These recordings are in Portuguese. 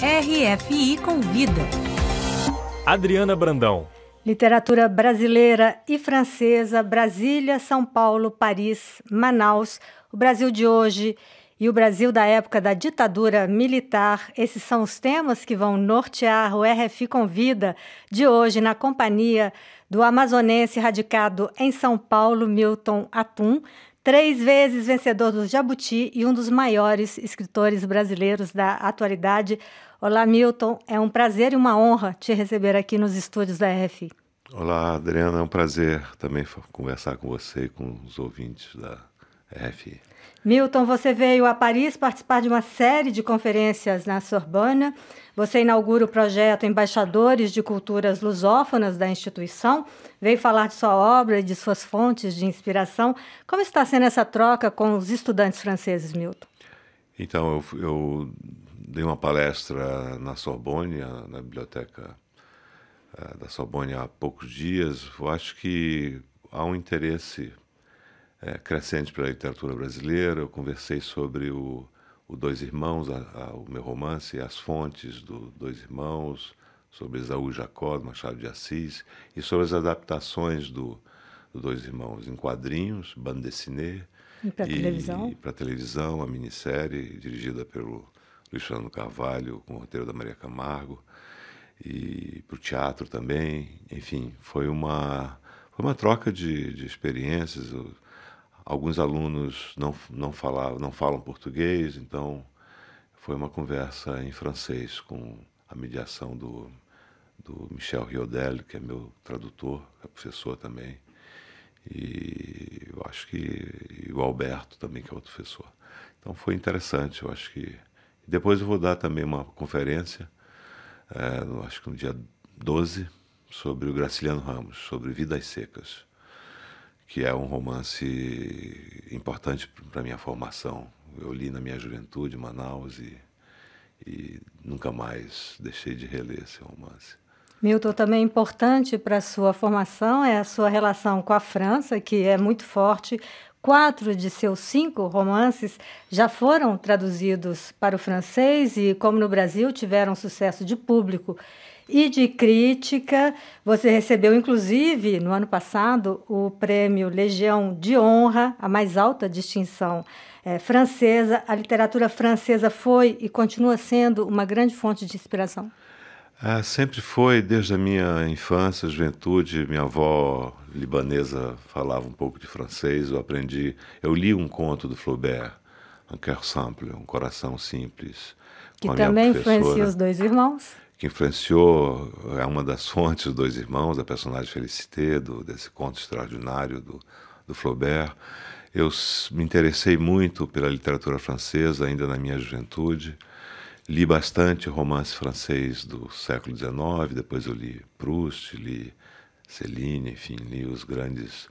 RFI Convida. Adriana Brandão. Literatura brasileira e francesa, Brasília, São Paulo, Paris, Manaus, o Brasil de hoje e o Brasil da época da ditadura militar. Esses são os temas que vão nortear o RFI Convida de hoje, na companhia do amazonense radicado em São Paulo, Milton Atum, 3 vezes vencedor do Jabuti e um dos maiores escritores brasileiros da atualidade. Olá, Milton, é um prazer e uma honra te receber aqui nos estúdios da RFI. Olá, Adriana, é um prazer também conversar com você e com os ouvintes da RFI. Milton, você veio a Paris participar de uma série de conferências na Sorbonne. Você inaugura o projeto Embaixadores de Culturas Lusófonas da instituição. Veio falar de sua obra e de suas fontes de inspiração. Como está sendo essa troca com os estudantes franceses, Milton? Então, eu dei uma palestra na Sorbonne, na biblioteca da Sorbonne há poucos dias. Eu acho que há um interesse crescente pela literatura brasileira. Eu conversei sobre o Dois Irmãos, o meu romance, as fontes do Dois Irmãos, sobre Esaú Jacó, do Machado de Assis, e sobre as adaptações do Dois Irmãos em quadrinhos, bande dessinée, e para televisão, a minissérie dirigida pelo Luiz Fernando Carvalho, com o roteiro da Maria Camargo, e para o teatro também. Enfim, foi uma troca de experiências. Alguns alunos não falam português, então foi uma conversa em francês com a mediação do Michel Riodel, que é meu tradutor, é professor também, e eu acho que o Alberto também, que é outro professor. Então foi interessante. Eu acho que depois eu vou dar também uma conferência, acho que no dia 12, sobre o Graciliano Ramos, sobre Vidas Secas, que é um romance importante para a minha formação. Eu li na minha juventude, em Manaus, e nunca mais deixei de reler esse romance. Milton, também importante para a sua formação é a sua relação com a França, que é muito forte. 4 de seus 5 romances já foram traduzidos para o francês e, como no Brasil, tiveram sucesso de público e de crítica. Você recebeu, inclusive, no ano passado, o prêmio Legião de Honra, a mais alta distinção francesa. A literatura francesa foi e continua sendo uma grande fonte de inspiração? Sempre foi, desde a minha infância, juventude. Minha avó libanesa falava um pouco de francês, eu li um conto do Flaubert, Un cœur simple, um coração simples, que também influencia os Dois Irmãos. Que influenciou, é uma das fontes dos Dois Irmãos, a personagem Félicité, desse conto extraordinário do Flaubert. Eu me interessei muito pela literatura francesa ainda na minha juventude. Li bastante romance francês do século XIX, depois eu li Proust, li Céline, enfim, li os grandes.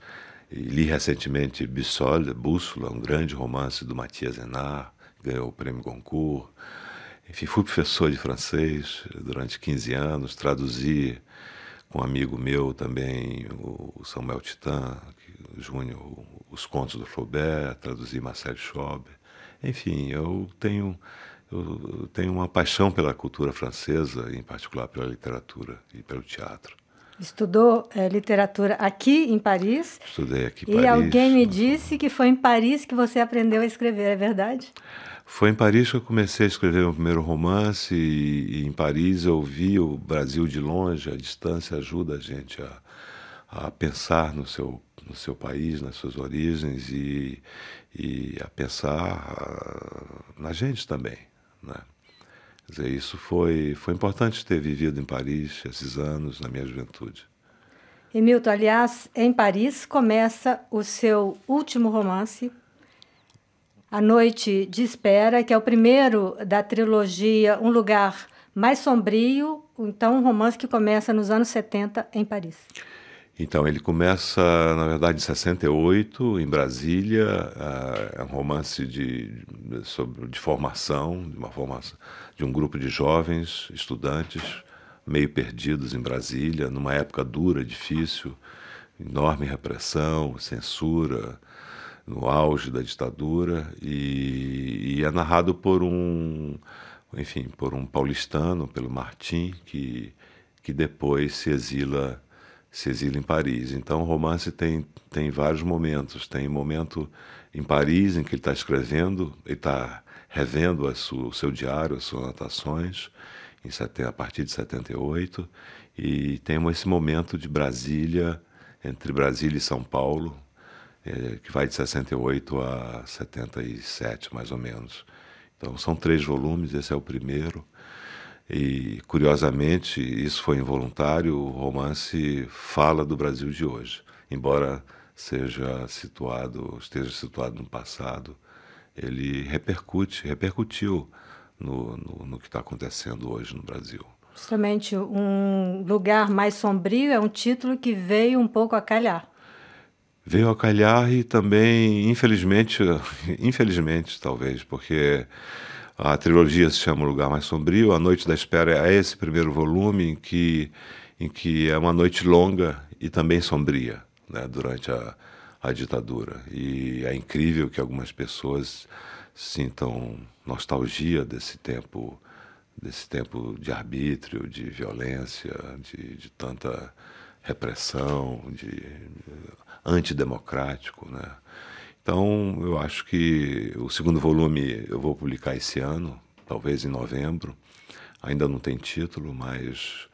E li recentemente Bússola, um grande romance do Mathias Hénard, ganhou o prêmio Goncourt. Enfim, fui professor de francês durante 15 anos, traduzi com um amigo meu também, o Samuel Titan Júnior, os contos do Flaubert, traduzi Marcel Chaube. Enfim, eu tenho uma paixão pela cultura francesa, em particular pela literatura e pelo teatro. Estudou literatura aqui em Paris? Estudei aqui em Paris. E alguém me disse Sorbonne. Que foi em Paris que você aprendeu a escrever, é verdade? Foi em Paris que eu comecei a escrever meu primeiro romance, e em Paris eu vi o Brasil de longe. A distância ajuda a gente a pensar no seu país, nas suas origens, e a pensar na gente também, né? Quer dizer, isso foi importante ter vivido em Paris esses anos, na minha juventude. E Milton, aliás, em Paris começa o seu último romance, A Noite de Espera, que é o primeiro da trilogia Um Lugar Mais Sombrio, então um romance que começa nos anos 70 em Paris. Então, ele começa, na verdade, em 68, em Brasília. É um romance de formação, de um grupo de jovens estudantes, meio perdidos em Brasília, numa época dura, difícil, enorme repressão, censura, no auge da ditadura, e é narrado por um enfim, por um paulistano, pelo Martim, que depois se exila em Paris. Então o romance tem vários momentos. Tem momento em Paris em que ele está escrevendo, ele está revendo o seu diário, as suas anotações, a partir de 78, e tem esse momento de Brasília, entre Brasília e São Paulo, que vai de 68 a 77, mais ou menos. Então são 3 volumes, esse é o primeiro. E, curiosamente, isso foi involuntário, o romance fala do Brasil de hoje. Embora esteja situado no passado, ele repercutiu no que está acontecendo hoje no Brasil. Justamente Um Lugar Mais Sombrio é um título que veio um pouco a calhar. Veio a calhar e também, infelizmente talvez, porque a trilogia se chama O Lugar Mais Sombrio, A Noite da Espera é esse primeiro volume em que é uma noite longa e também sombria, né, durante a ditadura. E é incrível que algumas pessoas sintam nostalgia desse tempo de arbítrio, de violência, de tanta repressão, de antidemocrático, né? Então, eu acho que o segundo volume eu vou publicar esse ano, talvez em novembro. Ainda não tem título, mas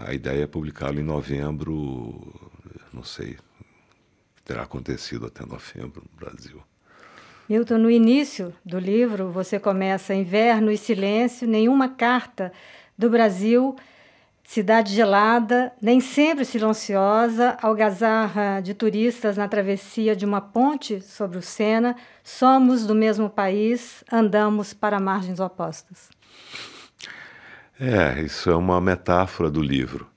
a ideia é publicá-lo em novembro. Não sei o que terá acontecido até novembro no Brasil. Milton, no início do livro, você começa Inverno e Silêncio, nenhuma carta do Brasil, cidade gelada, nem sempre silenciosa, algazarra de turistas na travessia de uma ponte sobre o Sena, somos do mesmo país, andamos para margens opostas. Isso é uma metáfora do livro,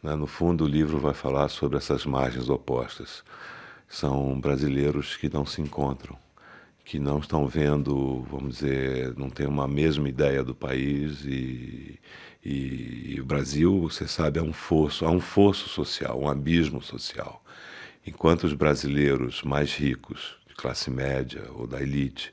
né? No fundo, o livro vai falar sobre essas margens opostas. São brasileiros que não se encontram, que não estão vendo, vamos dizer, não têm uma mesma ideia do país e o Brasil, você sabe, há um fosso social, um abismo social. Enquanto os brasileiros mais ricos, de classe média ou da elite,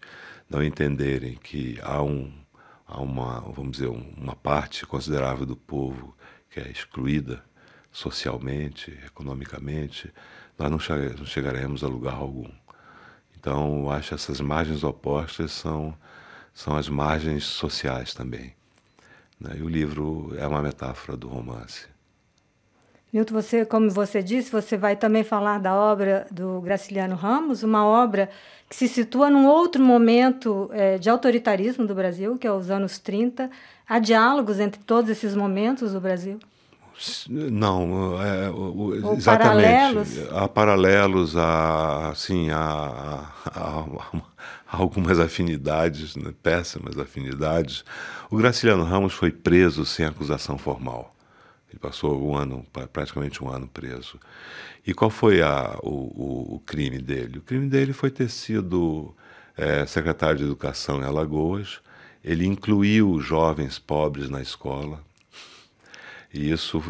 não entenderem que há uma, vamos dizer, uma parte considerável do povo que é excluída socialmente, economicamente, nós não chegaremos a lugar algum. Então, eu acho que essas margens opostas são as margens sociais também, né? E o livro é uma metáfora do romance. Milton, como você disse, você vai também falar da obra do Graciliano Ramos, uma obra que se situa num outro momento de autoritarismo do Brasil, que é os anos 30. Há diálogos entre todos esses momentos do Brasil? Não, Ou exatamente. paralelos? Há paralelos, há algumas afinidades, né, péssimas afinidades. O Graciliano Ramos foi preso sem acusação formal. Ele passou praticamente um ano preso. E qual foi o crime dele? O crime dele foi ter sido secretário de Educação em Alagoas. Ele incluiu os jovens pobres na escola. E isso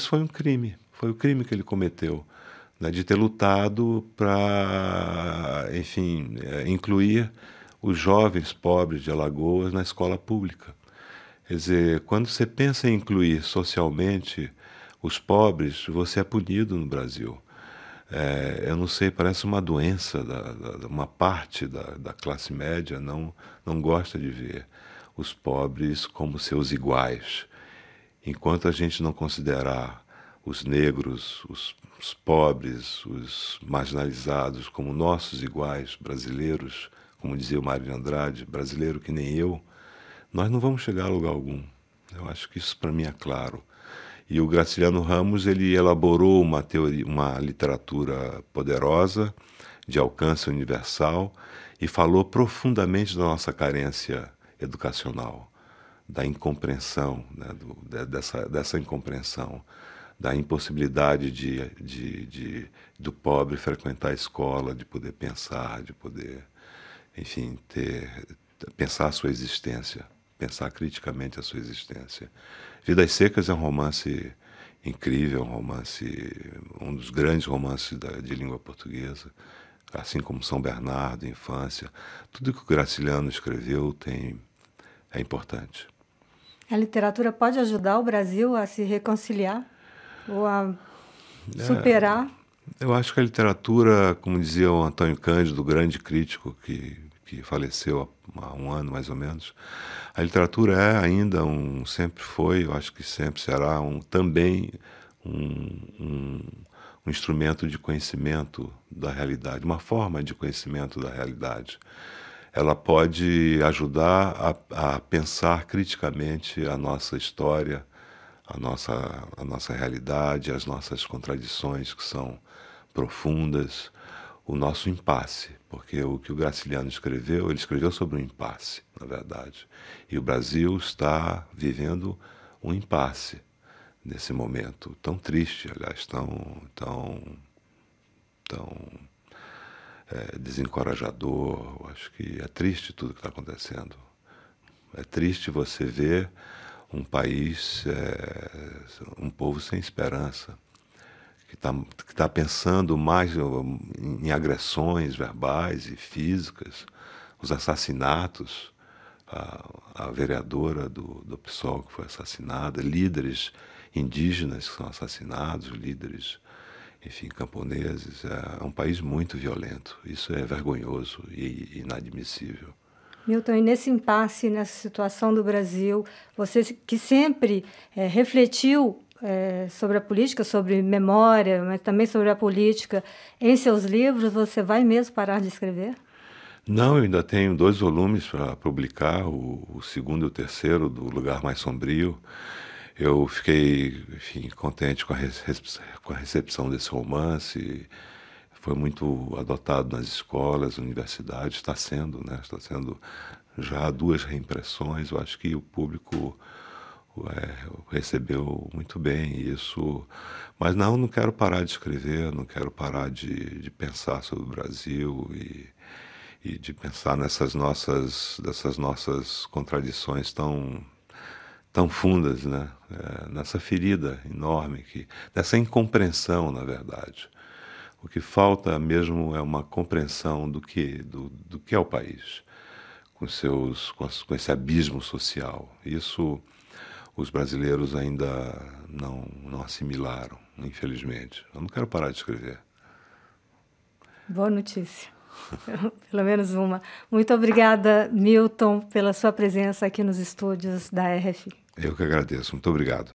foi um crime. Foi o crime que ele cometeu, né, de ter lutado para, enfim, incluir os jovens pobres de Alagoas na escola pública. Quer dizer, quando você pensa em incluir socialmente os pobres, você é punido no Brasil. Eu não sei, parece uma doença, uma parte da classe média não gosta de ver os pobres como seus iguais. Enquanto a gente não considerar os negros, os pobres, os marginalizados como nossos iguais brasileiros, como dizia o Mário de Andrade, brasileiro que nem eu, nós não vamos chegar a lugar algum. Eu acho que isso para mim é claro. E o Graciliano Ramos, ele elaborou uma literatura poderosa, de alcance universal, e falou profundamente da nossa carência educacional, da incompreensão, né, dessa incompreensão, da impossibilidade do pobre frequentar a escola, de poder pensar, de poder, enfim, pensar a sua existência, pensar criticamente a sua existência. Vidas Secas é um romance incrível, um dos grandes romances de língua portuguesa, assim como São Bernardo, Infância. Tudo que o Graciliano escreveu tem é importante. A literatura pode ajudar o Brasil a se reconciliar ou a superar? Eu acho que a literatura, como dizia o Antônio Cândido, grande crítico que faleceu há um ano mais ou menos, a literatura é ainda sempre foi, eu acho que sempre será também um instrumento de conhecimento da realidade, uma forma de conhecimento da realidade. Ela pode ajudar a pensar criticamente a nossa história, a nossa realidade, as nossas contradições que são profundas, o nosso impasse, porque o que o Graciliano escreveu, ele escreveu sobre um impasse, na verdade. E o Brasil está vivendo um impasse nesse momento tão triste, aliás, tão desencorajador. Eu acho que é triste tudo que está acontecendo. É triste você ver um país, um povo sem esperança, que tá pensando mais em agressões verbais e físicas, os assassinatos, a vereadora do PSOL que foi assassinada, líderes indígenas que são assassinados, líderes, enfim, camponeses. É um país muito violento. Isso é vergonhoso e inadmissível. Milton, e nesse impasse, nessa situação do Brasil, você que sempre refletiu sobre a política, sobre memória, mas também sobre a política, em seus livros, você vai mesmo parar de escrever? Não, eu ainda tenho 2 volumes para publicar, o segundo e o terceiro, do Lugar Mais Sombrio. Eu fiquei, enfim, contente com a recepção desse romance. Foi muito adotado nas escolas, universidades, está sendo, né? Está sendo já 2 reimpressões. Eu acho que o público recebeu muito bem isso. Mas não quero parar de escrever, não quero parar de pensar sobre o Brasil e de pensar dessas nossas contradições tão fundas, né? Nessa ferida enorme, nessa incompreensão, na verdade. O que falta mesmo é uma compreensão do que é o país, com esse abismo social. Isso os brasileiros ainda não assimilaram, infelizmente. Eu não quero parar de escrever. Boa notícia. Pelo menos uma. Muito obrigada, Milton, pela sua presença aqui nos estúdios da RFI. Eu que agradeço. Muito obrigado.